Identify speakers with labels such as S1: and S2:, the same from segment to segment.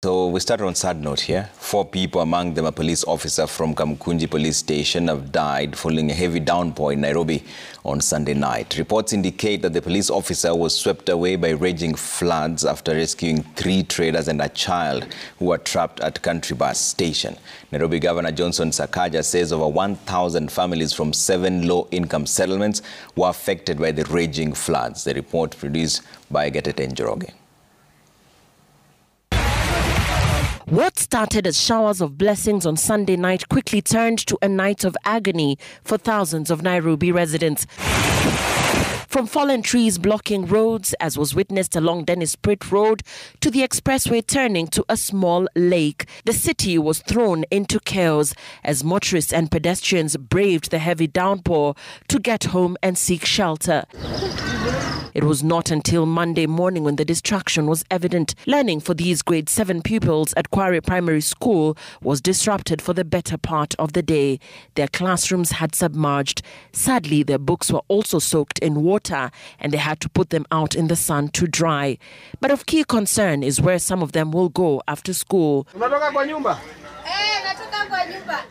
S1: So we start on a sad note here. 4 people, among them a police officer from Kamkunji Police Station, have died following a heavy downpour in Nairobi on Sunday night. Reports indicate that the police officer was swept away by raging floods after rescuing 3 traders and a child who were trapped at Country Bus Station. Nairobi Governor Johnson Sakaja says over 1,000 families from 7 low-income settlements were affected by the raging floods. The report produced by Getete Njoroge.
S2: What started as showers of blessings on Sunday night quickly turned to a night of agony for thousands of Nairobi residents. From fallen trees blocking roads, as was witnessed along Dennis Pritt Road, to the expressway turning to a small lake, the city was thrown into chaos as motorists and pedestrians braved the heavy downpour to get home and seek shelter. It was not until Monday morning when the destruction was evident. Learning for these grade 7 pupils at Quarry Primary School was disrupted for the better part of the day. Their classrooms had submerged. Sadly, their books were also soaked in water and they had to put them out in the sun to dry. But of key concern is where some of them will go after school.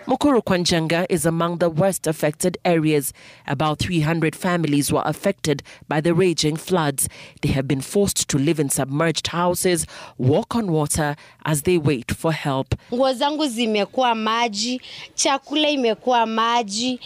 S2: Mukuru kwa Njenga is among the worst affected areas. About 300 families were affected by the raging floods. They have been forced to live in submerged houses, walk on water as they wait for help.
S3: Nguo zangu zimekuwa maji, chakula imekuwa maji,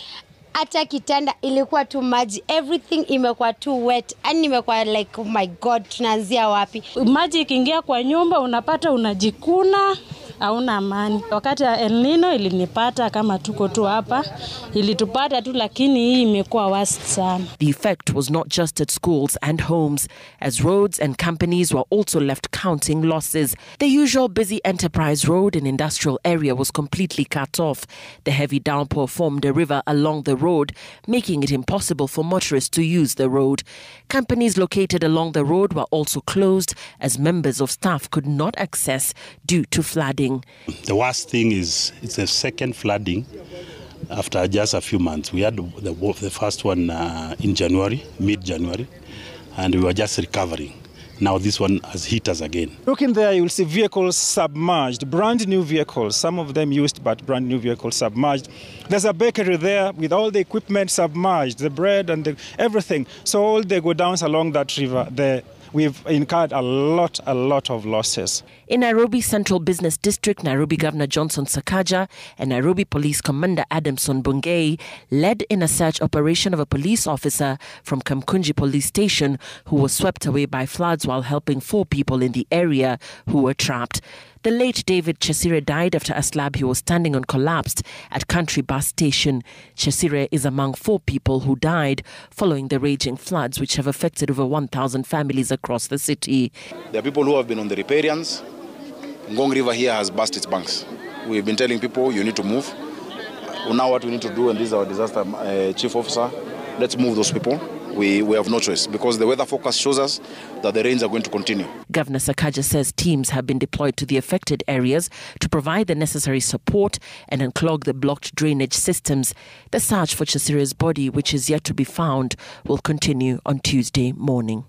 S3: hata kitanda ilikuwa tu maji, everything imekuwa too wet. And nimekuwa like, oh my God, tunaanzia wapi?
S4: Maji ikiingia kwa nyumba unapata unajikuna, hauna amani. Wakati El Nino ilinipata kama tuko tu hapa, ilitupata tu, lakini hii imekuwa worst sana.
S2: The effect was not just at schools and homes, as roads and companies were also left counting losses. The usual busy enterprise road and industrial area was completely cut off. The heavy downpour formed a river along the road, making it impossible for motorists to use the road. Companies located along the road were also closed as members of staff could not access due to flooding.
S5: The worst thing is it's the second flooding after just a few months. We had the first one in January, mid-January, and we were just recovering. Now this one has hit us again.
S6: Looking there, you'll see vehicles submerged, brand new vehicles, some of them used, but brand new vehicles submerged. There's a bakery there with all the equipment submerged, the bread and everything. So all the go downs along that river there. We've incurred a lot of losses.
S2: In Nairobi Central Business District, Nairobi Governor Johnson Sakaja and Nairobi Police Commander Adamson Bungei led in a search operation of a police officer from Kamkunji Police Station who was swept away by floods while helping 4 people in the area who were trapped. The late David Chesire died after a slab he was standing on collapsed at Country Bus Station. Chesire is among 4 people who died following the raging floods which have affected over 1,000 families across the city.
S7: There are people who have been on the riparians. Ngong River here has burst its banks. We've been telling people you need to move. Now what we need to do, and this is our disaster chief officer, let's move those people. We have no choice because the weather forecast shows us that the rains are going to continue.
S2: Governor Sakaja says teams have been deployed to the affected areas to provide the necessary support and unclog the blocked drainage systems. The search for Chesire's body, which is yet to be found, will continue on Tuesday morning.